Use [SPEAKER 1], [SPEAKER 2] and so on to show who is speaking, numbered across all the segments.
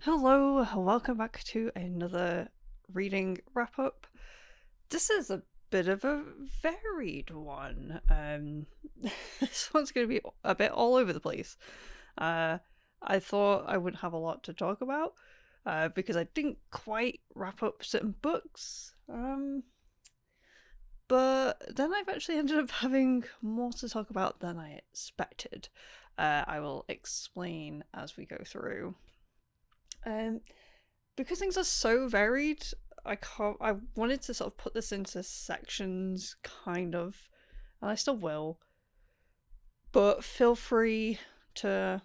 [SPEAKER 1] Hello, welcome back to another reading wrap up. This is a bit of a varied one. This one's going to be a bit all over the place. I thought I wouldn't have a lot to talk about because I didn't quite wrap up certain books. But then I've actually ended up having more to talk about than I expected. I will explain as we go through. Because things are so varied, I wanted to sort of put this into sections, kind of, and I still will. But feel free to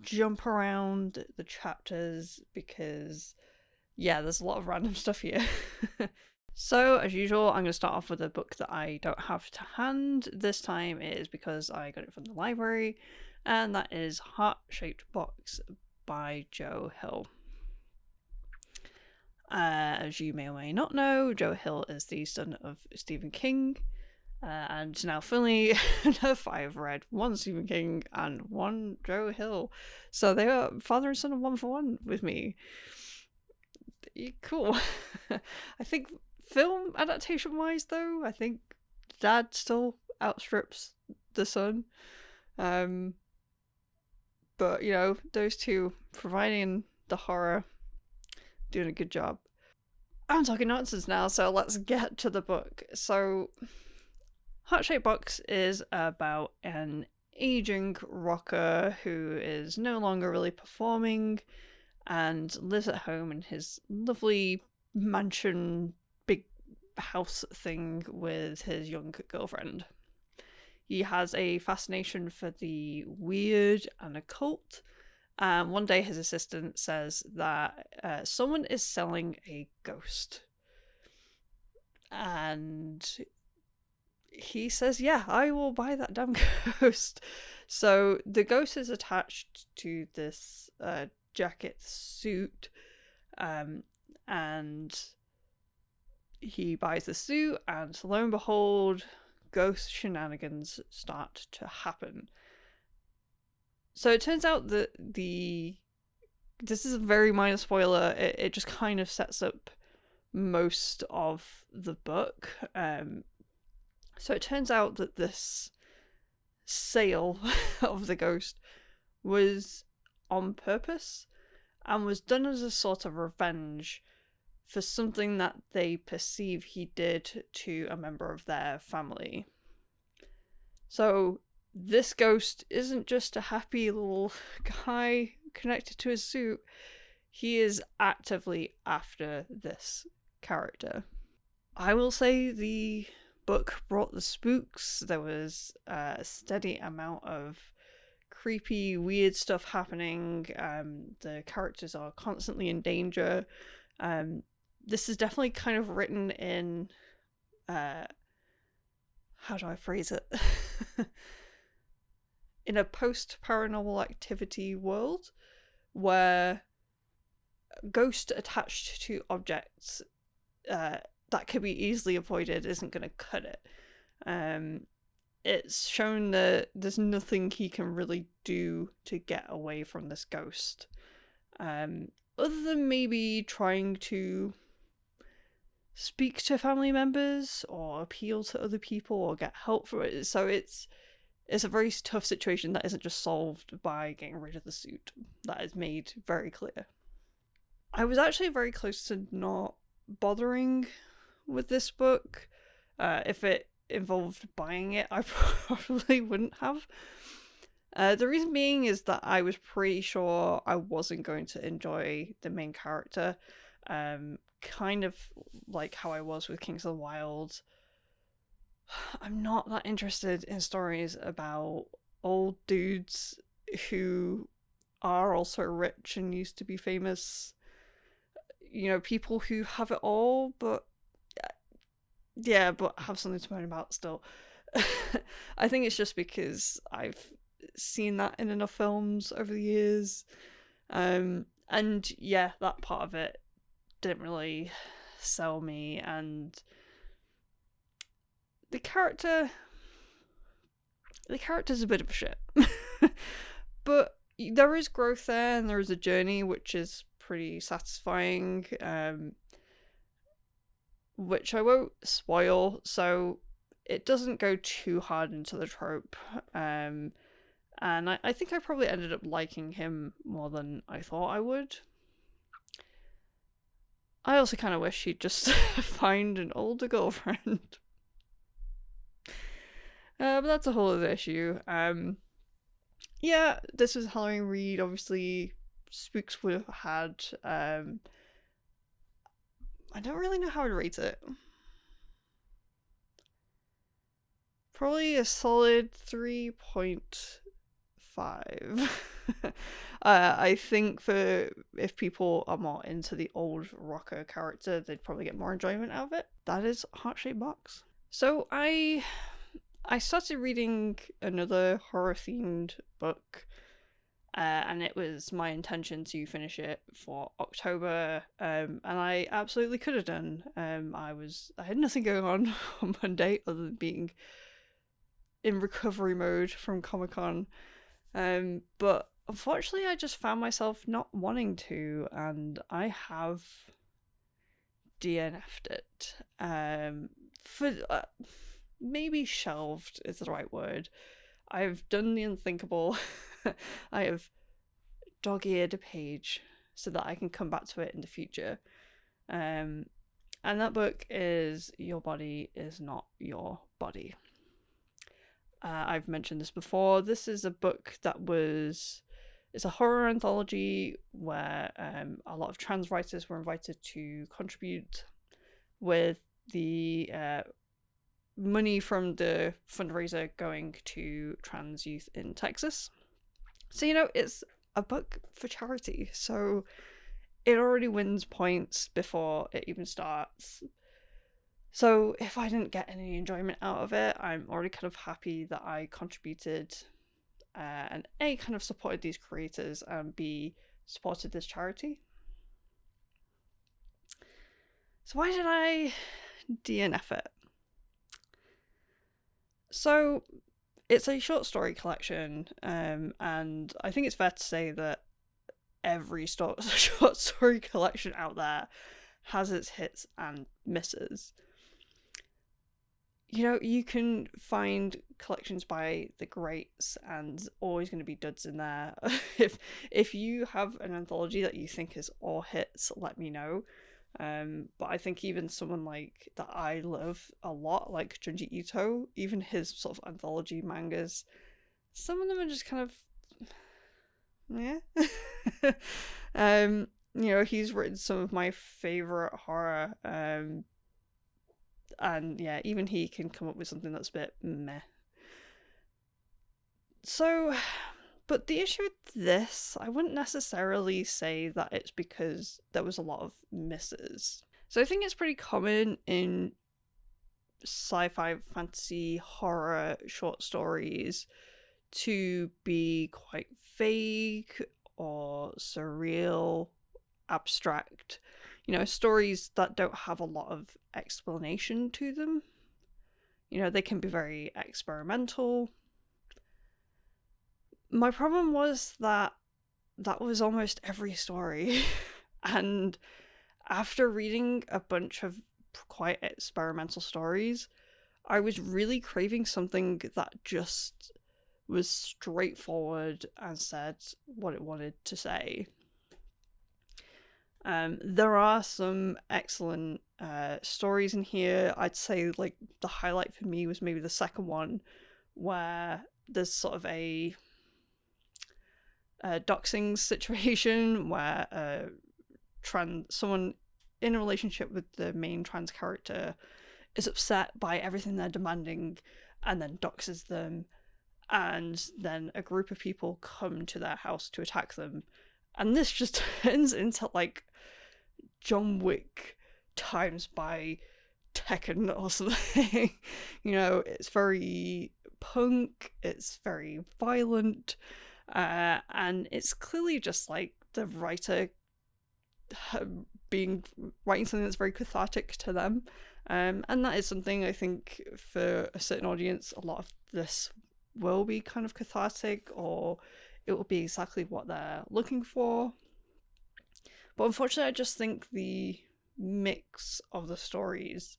[SPEAKER 1] jump around the chapters because, yeah, there's a lot of random stuff here. So, as usual, I'm going to start off with a book that I don't have to hand. This time it is because I got it from the library, and that is Heart-Shaped Box by Joe Hill. As you may or may not know, Joe Hill is the son of Stephen King, and now finally enough, I've read one Stephen King and one Joe Hill, so they are father and son of one for one with me. Cool. I think film adaptation wise, though, I think Dad still outstrips the son. But you know, those two providing the horror, doing a good job. I'm talking nonsense now, so let's get to the book. So, Heart-Shaped Box is about an aging rocker who is no longer really performing and lives at home in his lovely mansion, big house thing with his young girlfriend. He has a fascination for the weird and occult. One day his assistant says that someone is selling a ghost. And he says, yeah, I will buy that damn ghost. So the ghost is attached to this jacket suit. And he buys the suit, and lo and behold, ghost shenanigans start to happen. So it turns out that this is a very minor spoiler. It just kind of sets up most of the book. So it turns out that this sale of the ghost was on purpose and was done as a sort of revenge for something that they perceive he did to a member of their family. So this ghost isn't just a happy little guy connected to his suit. He is actively after this character. I will say the book brought the spooks. There was a steady amount of creepy, weird stuff happening. The characters are constantly in danger. This is definitely kind of written in... how do I phrase it? In a post-paranormal activity world where ghost attached to objects that could be easily avoided isn't going to cut it. It's shown that there's nothing he can really do to get away from this ghost. Other than maybe trying to speak to family members or appeal to other people or get help for it. So it's a very tough situation that isn't just solved by getting rid of the suit. That is made very clear. I was actually very close to not bothering with this book. If it involved buying it, I probably wouldn't have. The reason being is that I was pretty sure I wasn't going to enjoy the main character. Kind of like how I was with Kings of the Wild. I'm not that interested in stories about old dudes who are also rich and used to be famous. You know, people who have it all, but yeah, but have something to moan about still. I think it's just because I've seen that in enough films over the years. And yeah, that part of it didn't really sell me, and the character's a bit of a shit. But there is growth there, and there is a journey, which is pretty satisfying, which I won't spoil, so it doesn't go too hard into the trope. And I think I probably ended up liking him more than I thought I would. I also kind of wish he'd just find an older girlfriend. But that's a whole other issue. Yeah, this was a Halloween read. Obviously, Spooks would have had. I don't really know how to rate it. Probably a solid 3.5. I think for if people are more into the old rocker character, they'd probably get more enjoyment out of it. That is Heart-Shaped Box. So I started reading another horror-themed book, and it was my intention to finish it for October, and I absolutely could have done. I had nothing going on Monday other than being in recovery mode from Comic-Con, but unfortunately I just found myself not wanting to, and I have DNF'd it. Maybe shelved is the right word. I've done the unthinkable. I have dog-eared a page so that I can come back to it in the future. And that book is Your Body Is Not Your Body. I've mentioned this before. This is a book that it's a horror anthology where a lot of trans writers were invited to contribute with the money from the fundraiser going to trans youth in Texas. So, it's a book for charity, so it already wins points before it even starts. So if I didn't get any enjoyment out of it, I'm already kind of happy that I contributed and A, kind of supported these creators, and B, supported this charity. So why did I DNF it? So it's a short story collection, and I think it's fair to say that every short story collection out there has its hits and misses. You can find collections by the greats, and there's always going to be duds in there. If you have an anthology that you think is all hits, let me know. But I think even someone like that I love a lot, like Junji Ito, even his sort of anthology mangas, some of them are just kind of, yeah. He's written some of my favorite horror, and yeah, even he can come up with something that's a bit meh. So, but the issue with this, I wouldn't necessarily say that it's because there was a lot of misses. So I think it's pretty common in sci-fi, fantasy, horror short stories to be quite vague or surreal, abstract. Stories that don't have a lot of explanation to them. They can be very experimental. My problem was that was almost every story. And after reading a bunch of quite experimental stories, I was really craving something that just was straightforward and said what it wanted to say. There are some excellent stories in here. I'd say like the highlight for me was maybe the second one, where there's sort of a doxing situation where someone in a relationship with the main trans character is upset by everything they're demanding and then doxes them, and then a group of people come to their house to attack them, and this just turns into like John Wick times by Tekken or something. It's very punk, it's very violent, and it's clearly just like the writer writing something that's very cathartic to them, and that is something I think for a certain audience, a lot of this will be kind of cathartic, or it will be exactly what they're looking for. But unfortunately, I just think the mix of the stories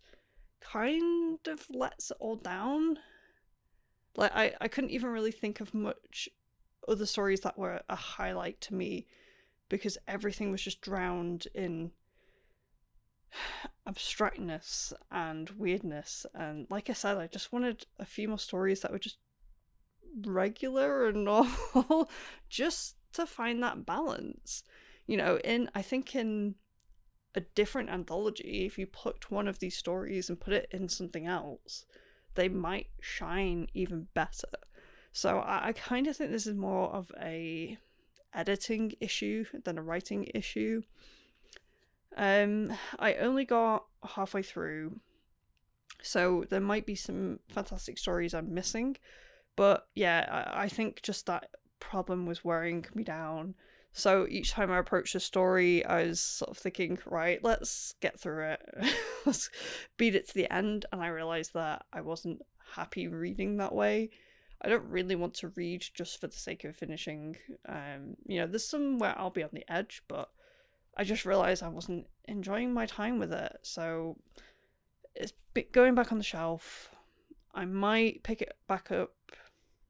[SPEAKER 1] kind of lets it all down. Like, I couldn't even really think of much other stories that were a highlight to me, because everything was just drowned in abstractness and weirdness. And like I said, I just wanted a few more stories that were just regular and normal, just to find that balance. I think in a different anthology, if you plucked one of these stories and put it in something else, they might shine even better. So I kind of think this is more of a editing issue than a writing issue. I only got halfway through, so there might be some fantastic stories I'm missing, but yeah, I think just that problem was wearing me down. So each time I approached a story, I was sort of thinking, right, let's get through it. Let's beat it to the end. And I realised that I wasn't happy reading that way. I don't really want to read just for the sake of finishing. There's some where I'll be on the edge, but I just realised I wasn't enjoying my time with it. So it's going back on the shelf. I might pick it back up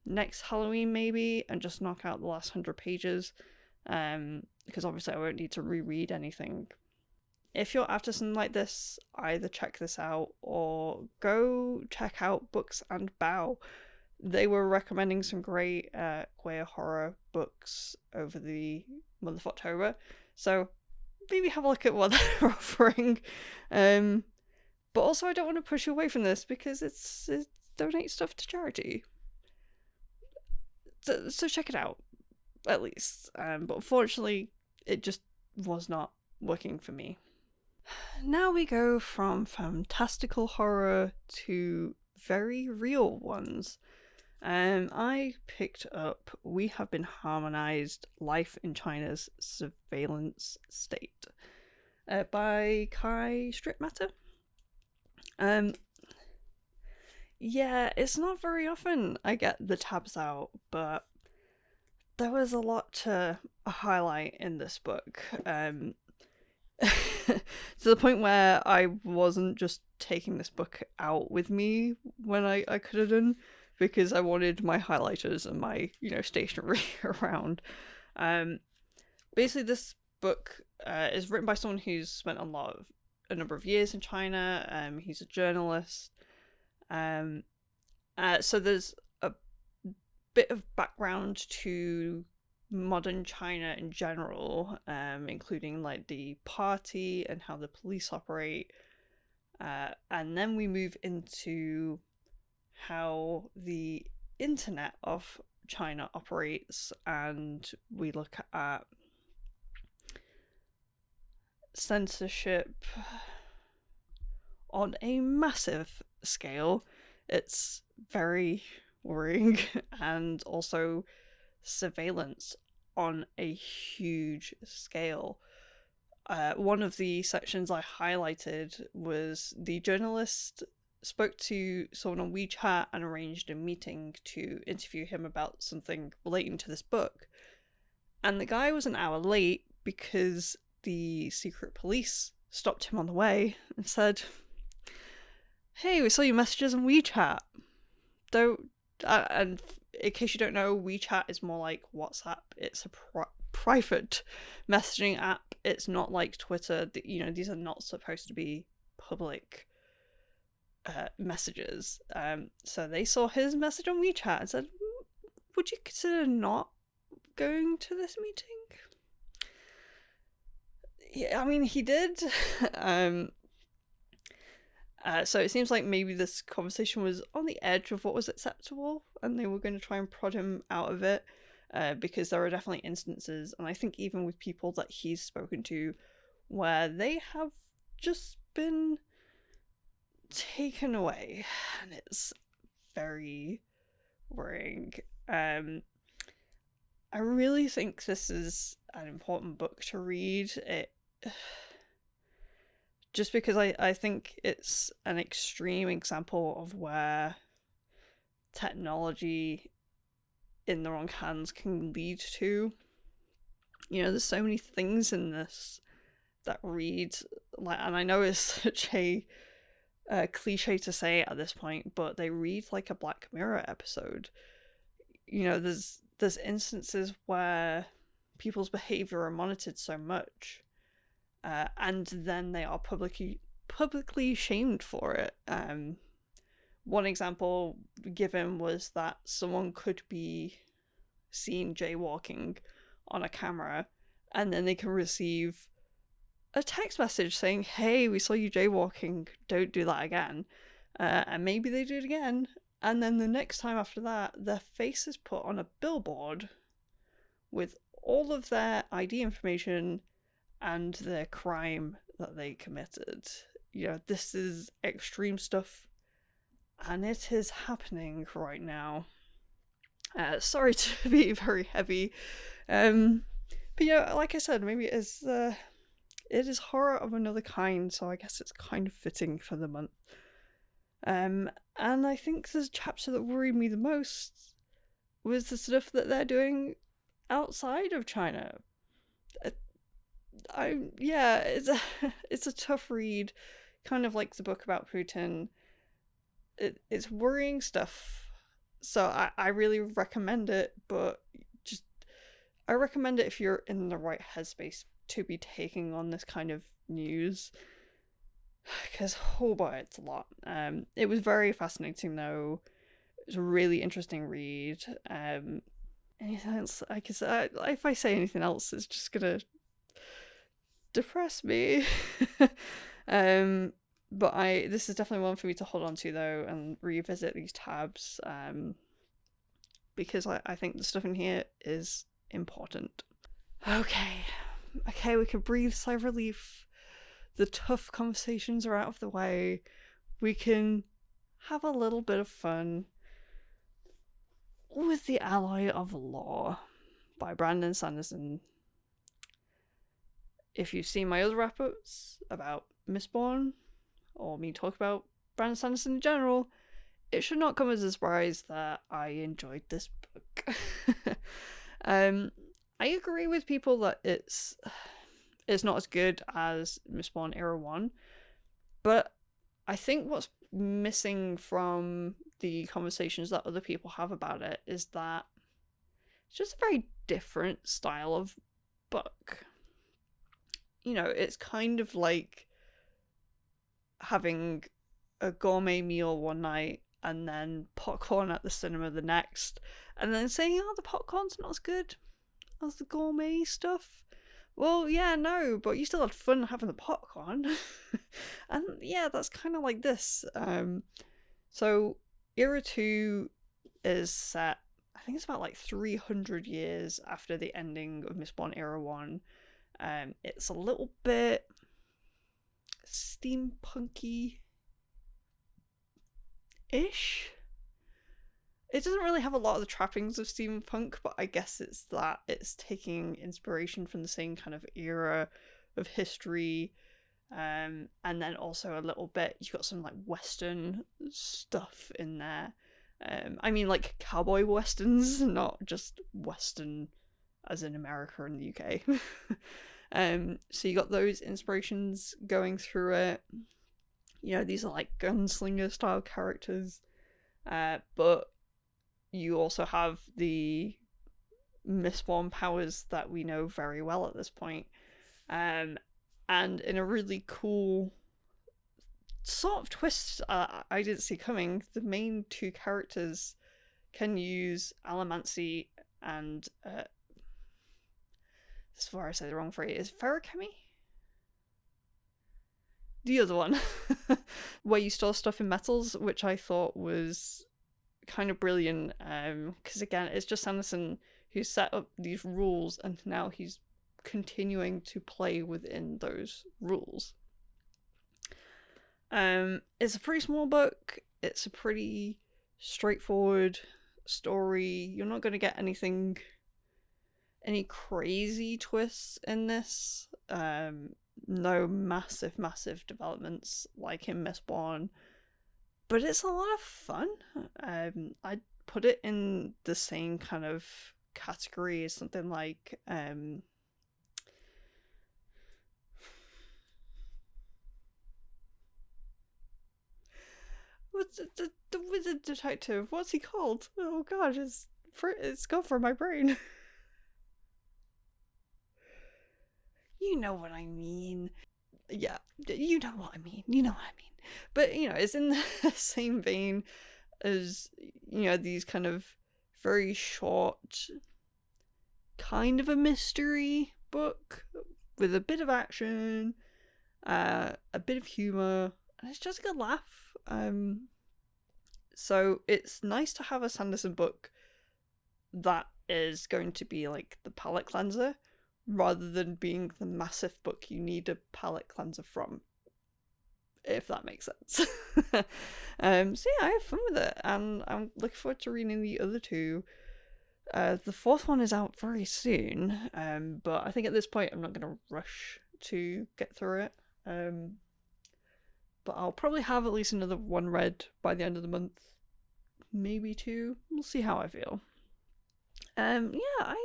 [SPEAKER 1] next Halloween maybe and just knock out the last 100 pages. Because obviously I won't need to reread anything. If you're after something like this, either check this out or go check out Books and Bow. They were recommending some great queer horror books over the month of October, so maybe have a look at what they're offering. But also I don't want to push you away from this because it's donate stuff to charity. So check it out. At least. But unfortunately, it just was not working for me. Now we go from fantastical horror to very real ones. I picked up We Have Been Harmonized, Life in China's Surveillance State by Kai Strittmatter. Yeah, it's not very often I get the tabs out, but there was a lot to highlight in this book. To the point where I wasn't just taking this book out with me when I could have done, because I wanted my highlighters and my, stationery around. Basically, this book is written by someone who's spent a number of years in China. He's a journalist. So there's a bit of background to modern China in general, including like the party and how the police operate. And then we move into how the internet of China operates, and we look at censorship on a massive scale. It's very worrying, and also surveillance on a huge scale. One of the sections I highlighted was the journalist spoke to someone on WeChat and arranged a meeting to interview him about something relating to this book. And the guy was an hour late because the secret police stopped him on the way and said, "Hey, we saw your messages on WeChat. And in case you don't know, WeChat is more like WhatsApp. It's a private messaging app. It's not like Twitter. These are not supposed to be public messages. So they saw his message on WeChat and said, "Would you consider not going to this meeting?" Yeah, I mean, he did. So it seems like maybe this conversation was on the edge of what was acceptable, and they were going to try and prod him out of it, because there are definitely instances, and I think even with people that he's spoken to, where they have just been taken away, and it's very worrying. I really think this is an important book to read. Just because I think it's an extreme example of where technology in the wrong hands can lead to. There's so many things in this that read like, and I know it's such a cliche to say at this point, but they read like a Black Mirror episode. You know, there's instances where people's behavior are monitored so much, and then they are publicly shamed for it. One example given was that someone could be seen jaywalking on a camera, and then they can receive a text message saying, "Hey, we saw you jaywalking, don't do that again." And maybe they do it again, and then the next time after that, their face is put on a billboard with all of their ID information and their crime that they committed. You know, this is extreme stuff, and it is happening right now. Sorry to be very heavy, but yeah, like I said, maybe it is horror of another kind, so I guess it's kind of fitting for the month. And I think the chapter that worried me the most was the stuff that they're doing outside of China. It's a tough read, kind of like the book about Putin. It's worrying stuff, so I really recommend it, but I recommend it if you're in the right headspace to be taking on this kind of news, because oh boy, it's a lot. It was very fascinating though. It was a really interesting read. Anything else I can say? If I say anything else, it's just gonna depress me. But this is definitely one for me to hold on to though, and revisit these tabs, because I think the stuff in here is important. Okay, we can breathe sigh of relief. The tough conversations are out of the way. We can have a little bit of fun with The Ally of Law by Brandon Sanderson. If you've seen my other wrap-ups about Mistborn, or me talk about Brandon Sanderson in general, it should not come as a surprise that I enjoyed this book. I agree with people that it's not as good as Mistborn Era 1, but I think what's missing from the conversations that other people have about it is that it's just a very different style of book. You know, it's kind of like having a gourmet meal one night and then popcorn at the cinema the next, and then saying, "Oh, the popcorn's not as good as the gourmet stuff." Well, yeah, no, but you still had fun having the popcorn. And yeah, that's kind of like this. So Era 2 is set, I think it's about like 300 years after the ending of Mistborn Era 1. It's a little bit steampunky-ish. It doesn't really have a lot of the trappings of steampunk, but I guess it's that it's taking inspiration from the same kind of era of history, and then also a little bit, you've got some like Western stuff in there. I mean like cowboy westerns, not just Western as in America and the UK. So you got those inspirations going through it. You know, these are like gunslinger style characters, but you also have the Mistborn powers that we know very well at this point. And in a really cool sort of twist I didn't see coming, the main two characters can use allomancy and this is where I say the wrong phrase. Ferrochemy? The other one. Where you store stuff in metals, which I thought was kind of brilliant, because again, it's just Sanderson who set up these rules and now he's continuing to play within those rules. It's a pretty small book. It's a pretty straightforward story. You're not going to get any crazy twists in this. No massive developments like in Mistborn, but it's a lot of fun. I'd put it in the same kind of category as something like the wizard detective. What's he called? Oh god, it's gone from my brain. You know what I mean. Yeah, you know what I mean. But, it's in the same vein as, these kind of very short, kind of a mystery book with a bit of action, a bit of humor, and it's just a good laugh. So it's nice to have a Sanderson book that is going to be like the palate cleanser, rather than being the massive book you need a palate cleanser from, if that makes sense. So yeah, I have fun with it, and I'm looking forward to reading the other two. The fourth one is out very soon, but I think at this point I'm not going to rush to get through it. But I'll probably have at least another one read by the end of the month, maybe two. We'll see how I feel. Yeah,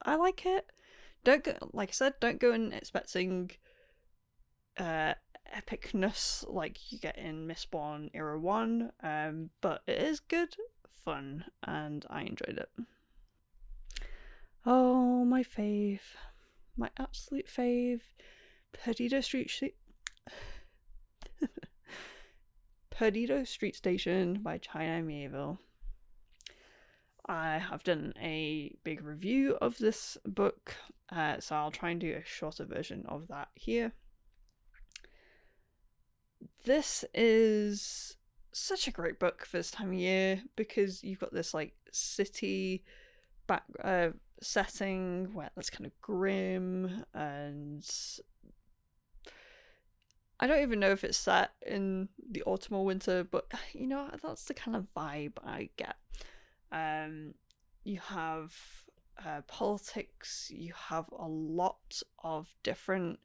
[SPEAKER 1] I like it. Like I said, don't go in expecting epicness like you get in Mistborn Era 1, but it is good fun, and I enjoyed it. Oh, my fave. My absolute fave. Perdido Street Station by China Mieville. I have done a big review of this book, so I'll try and do a shorter version of that here. This is such a great book for this time of year, because you've got this like city back setting where that's kind of grim, and I don't even know if it's set in the autumn or winter, but that's the kind of vibe I get. You have politics, you have a lot of different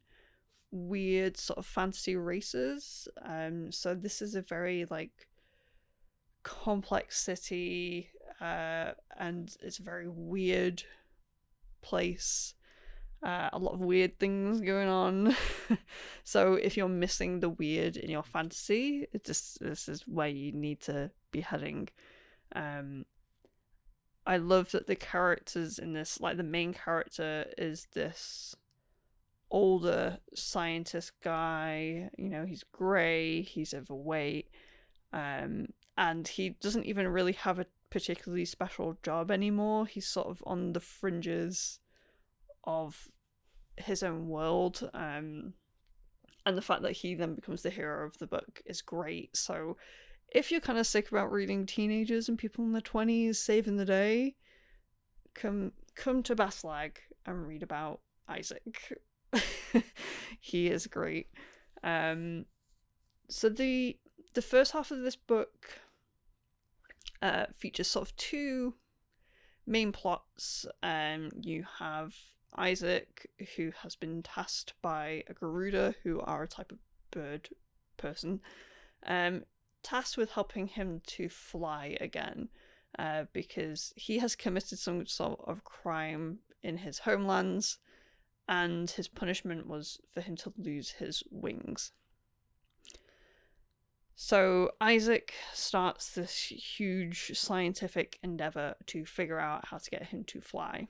[SPEAKER 1] weird sort of fantasy races. So this is a very like complex city, and it's a very weird place. A lot of weird things going on. So if you're missing the weird in your fantasy, this is where you need to be heading. I love that the characters in this, like the main character is this older scientist guy. He's grey, he's overweight, and he doesn't even really have a particularly special job anymore. He's sort of on the fringes of his own world, and the fact that he then becomes the hero of the book is great. So if you're kind of sick about reading teenagers and people in their 20s saving the day, come to Baslag and read about Isaac. He is great. So the first half of this book features sort of two main plots. You have Isaac, who has been tasked by a Garuda, who are a type of bird person, tasked with helping him to fly again, because he has committed some sort of crime in his homelands, and his punishment was for him to lose his wings. So Isaac starts this huge scientific endeavor to figure out how to get him to fly.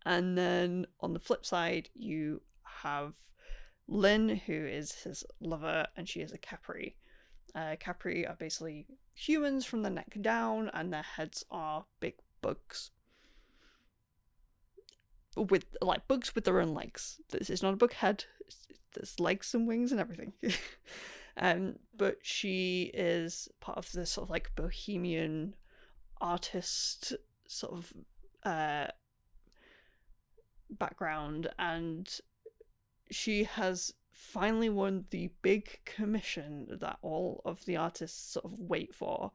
[SPEAKER 1] And then on the flip side, you have Lynn, who is his lover, and she is a Capri. Capri are basically humans from the neck down, and their heads are big bugs. With bugs with their own legs. This is not a bug head. There's legs and wings and everything. But she is part of this sort of like bohemian artist sort of background, and she has finally won the big commission that all of the artists sort of wait for,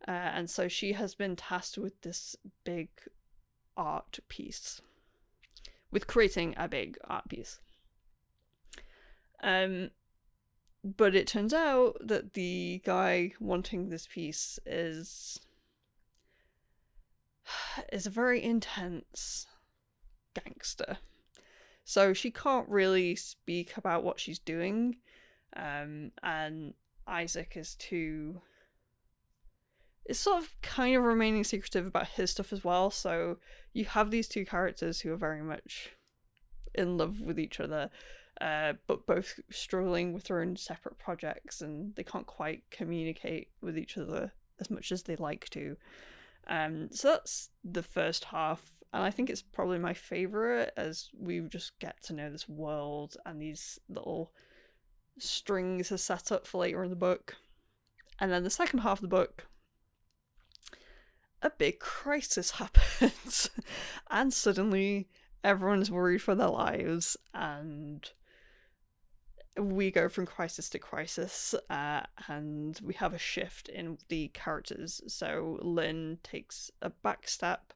[SPEAKER 1] and so she has been tasked with this big art piece, with creating a big art piece. But it turns out that the guy wanting this piece is a very intense gangster. So she can't really speak about what she's doing, and Isaac is too it's sort of kind of remaining secretive about his stuff as well. So you have these two characters who are very much in love with each other, but both struggling with their own separate projects, and they can't quite communicate with each other as much as they like to. So that's the first half, and I think it's probably my favourite, as we just get to know this world and these little strings are set up for later in the book. And then the second half of the book, a big crisis happens, and suddenly everyone's worried for their lives, and we go from crisis to crisis, and we have a shift in the characters. So Lynn takes a back step,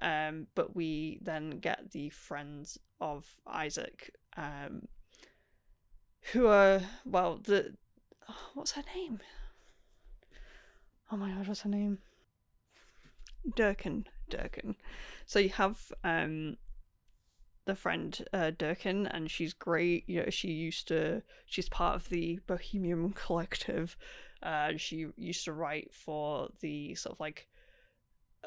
[SPEAKER 1] but we then get the friends of Isaac, who are, well, what's her name? Oh my god, what's her name? Durkin. So you have the friend Durkin, and she's great. You know, she's part of the Bohemian Collective. She used to write for the sort of like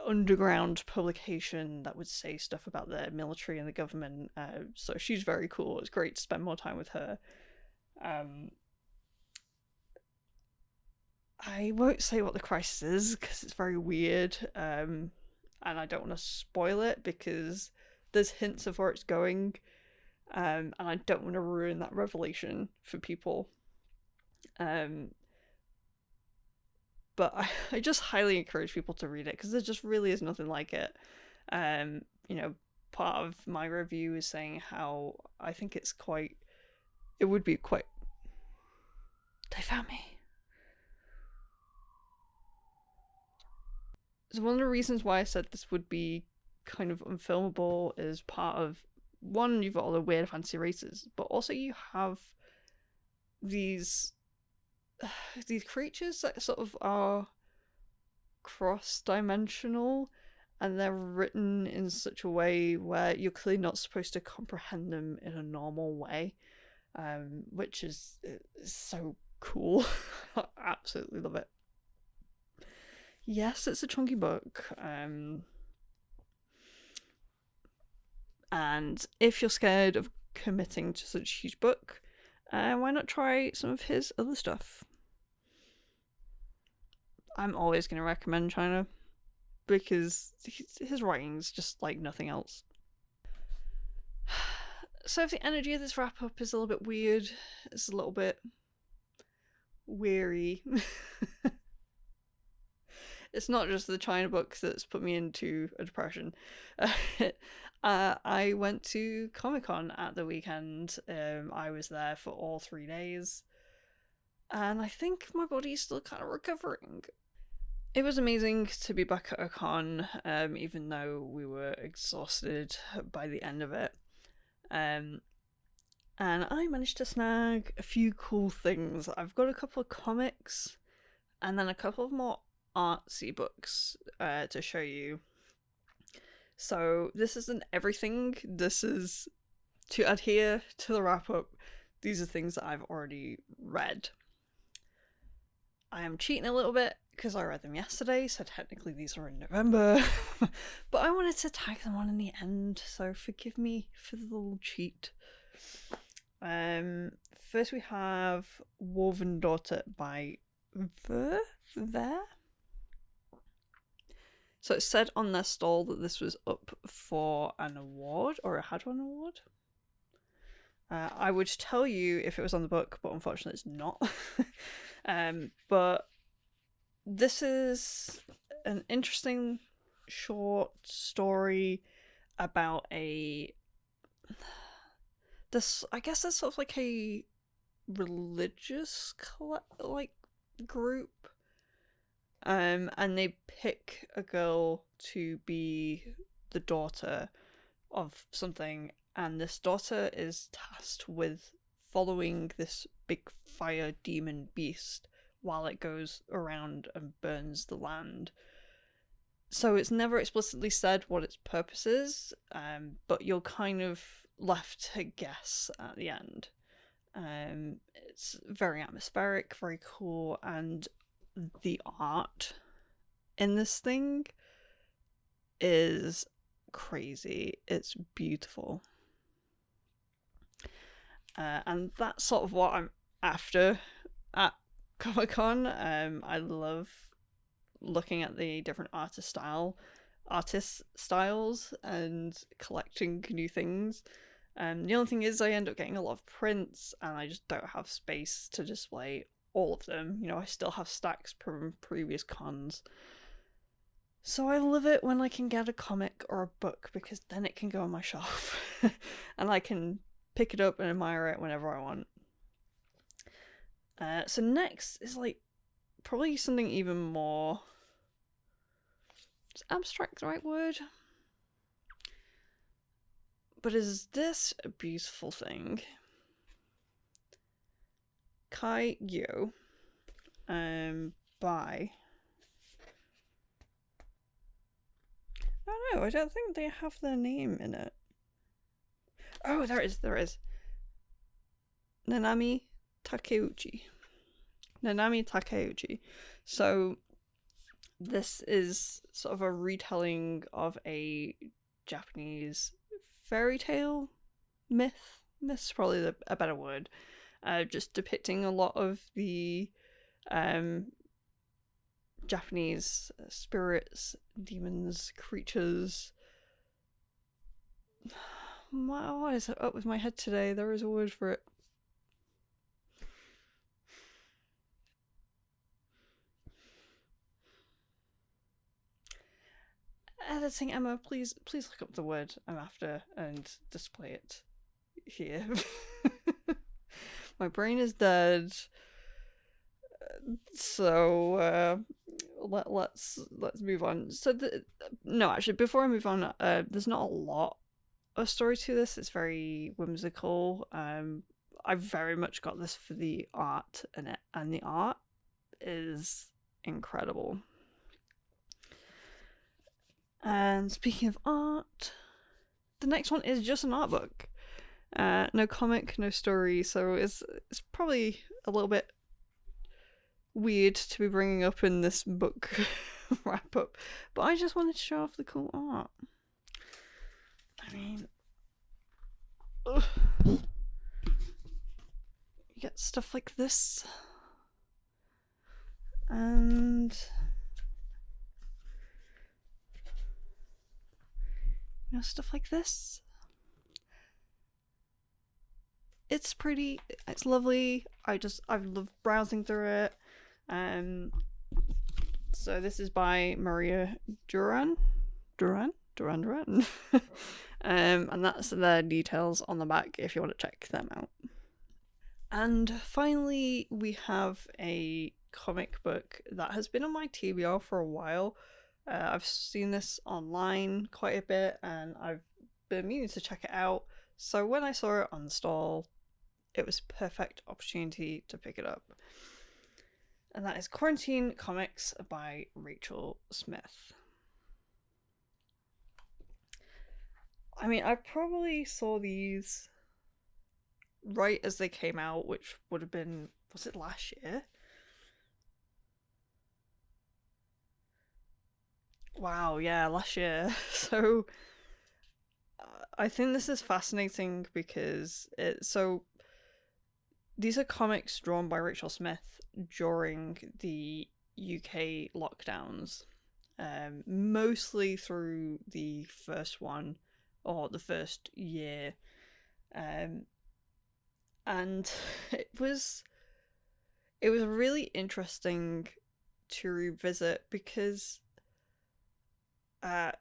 [SPEAKER 1] underground publication that would say stuff about the military and the government. So she's very cool. It's great to spend more time with her. I won't say what the crisis is because it's very weird, and I don't want to spoil it because there's hints of where it's going, and I don't want to ruin that revelation for people. But I just highly encourage people to read it because there just really is nothing like it. You know, part of my review is saying how I think it would be quite. They found me. So one of the reasons why I said this would be kind of unfilmable is part of, one, you've got all the weird fancy races, but also you have these creatures that sort of are cross-dimensional, and they're written in such a way where you're clearly not supposed to comprehend them in a normal way, which is so cool. I absolutely love it. Yes, it's a chunky book. And if you're scared of committing to such a huge book, why not try some of his other stuff? I'm always going to recommend China because his writing's just like nothing else. So if the energy of this wrap up is a little bit weird, it's a little bit weary. It's not just the China book that's put me into a depression. I went to Comic-Con at the weekend. I was there for all 3 days, and I think my body's still kind of recovering. It was amazing to be back at a con, even though we were exhausted by the end of it. And I managed to snag a few cool things. I've got a couple of comics, and then a couple of more artsy books to show you. So this isn't everything. This is to adhere to the wrap up. These are things that I've already read. I am cheating a little bit because I read them yesterday, so technically these are in November. But I wanted to tag them on in the end, so forgive me for the little cheat. First we have Woven Daughter by Ver. So it said on their stall that this was up for an award, or it had won an award. I would tell you if it was on the book, but unfortunately it's not. But this is an interesting short story about I guess it's sort of like a religious group. And they pick a girl to be the daughter of something, and this daughter is tasked with following this big fire demon beast while it goes around and burns the land. So it's never explicitly said what its purpose is, but you're kind of left to guess at the end. It's very atmospheric, very cool, and the art in this thing is crazy. It's beautiful. And that's sort of what I'm after at Comic-Con. I love looking at the different artist styles and collecting new things. The only thing is I end up getting a lot of prints and I just don't have space to display all of them. You know, I still have stacks from previous cons. So I love it when I can get a comic or a book because then it can go on my shelf and I can pick it up and admire it whenever I want. So next is like probably something even more... Is abstract the right word? But is this a beautiful thing? Kai Gyo by... I don't think they have their name in it. Oh, there it is. Nanami Takeuchi. So this is sort of a retelling of a Japanese fairy tale myth. Myth's probably a better word. Just depicting a lot of the Japanese spirits, demons, creatures. What is up with my head today? There is a word for it. Editing Emma, please look up the word I'm after and display it here. My brain is dead. So let's move on. So no, actually, before I move on, there's not a lot of story to this. It's very whimsical. I very much got this for the art in it, and the art is incredible. And speaking of art, the next one is just an art book. No comic, no story, so it's probably a little bit weird to be bringing up in this book wrap up, but I just wanted to show off the cool art. I mean, you get stuff like this, and you know, stuff like this. It's pretty, it's lovely. I've loved browsing through it. So this is by Maria Duran. And that's the details on the back if you want to check them out. And finally, we have a comic book that has been on my TBR for a while. I've seen this online quite a bit and I've been meaning to check it out. So when I saw it on the stall, it was a perfect opportunity to pick it up. And that is Quarantine Comics by Rachel Smith. I mean, I probably saw these right as they came out, which would have been, was it last year? Wow, yeah, last year. So I think this is fascinating because these are comics drawn by Rachel Smith during the UK lockdowns, mostly through the first one or the first year, and it was really interesting to revisit because I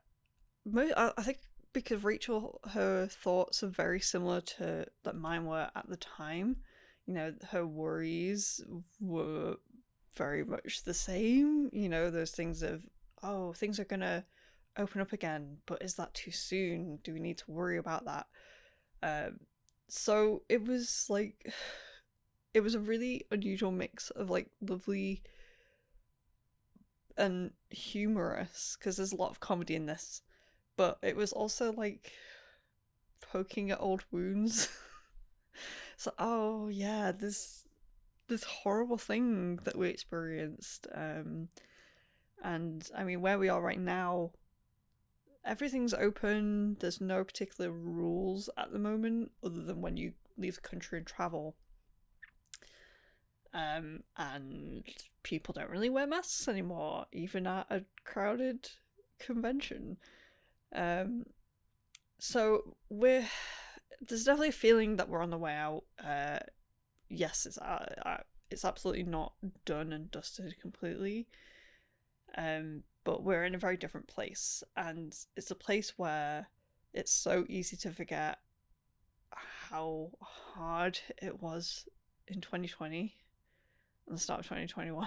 [SPEAKER 1] think because Rachel, her thoughts are very similar to that mine were at the time. You know, her worries were very much the same. You know, those things of, oh, things are gonna open up again, but is that too soon? Do we need to worry about that? So it was like, it was a really unusual mix of like lovely and humorous, because there's a lot of comedy in this, but it was also like poking at old wounds. So, oh yeah, this horrible thing that we experienced, And I mean, where we are right now, everything's open. There's no particular rules at the moment other than when you leave the country and travel. And people don't really wear masks anymore, even at a crowded convention. So there's definitely a feeling that we're on the way out. Yes, it's absolutely not done and dusted completely. But we're in a very different place, and it's a place where it's so easy to forget how hard it was in 2020 and the start of 2021.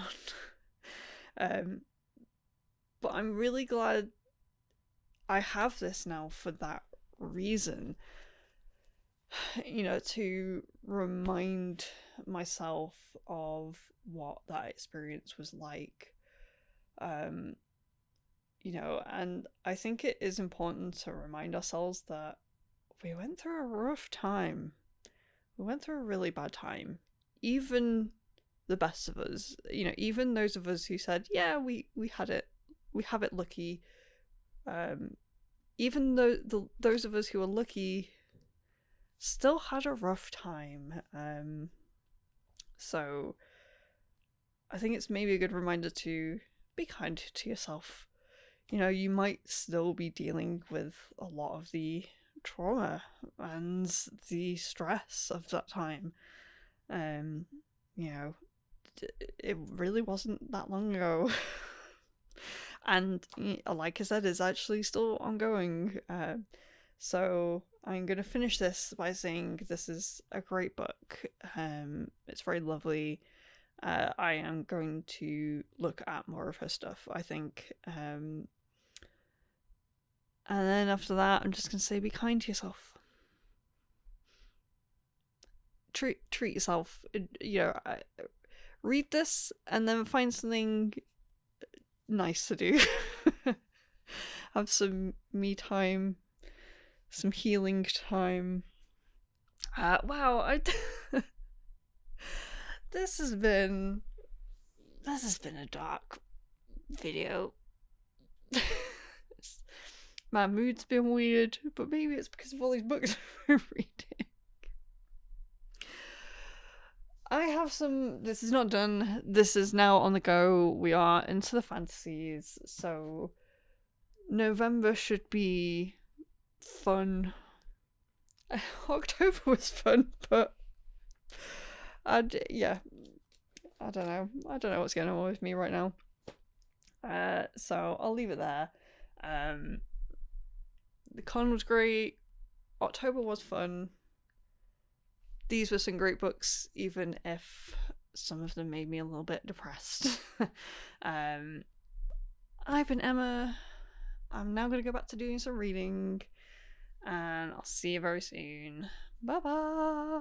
[SPEAKER 1] But I'm really glad I have this now for that reason. You know, to remind myself of what that experience was like. You know, and I think it is important to remind ourselves that we went through a rough time. We went through a really bad time. Even the best of us, you know, even those of us who said, yeah, we had it, we have it lucky. Even though those of us who were lucky still had a rough time. So I think it's maybe a good reminder to be kind to yourself. You know, you might still be dealing with a lot of the trauma and the stress of that time. You know, it really wasn't that long ago. And like I said, it's actually still ongoing. So I'm going to finish this by saying this is a great book. It's very lovely. I am going to look at more of her stuff, I think. And then after that, I'm just going to say be kind to yourself. Treat yourself. You know, read this and then find something nice to do. Have some me time, some healing time. Wow, this has been a dark video. My mood's been weird, but maybe it's because of all these books I'm reading. I have some. This is not done. This is now on the go. We are into the fantasies, so November should be fun. October was fun, but I don't know. I don't know what's going on with me right now. So I'll leave it there. The con was great. October was fun. These were some great books, even if some of them made me a little bit depressed. I've been Emma. I'm now going to go back to doing some reading, and I'll see you very soon. Bye bye.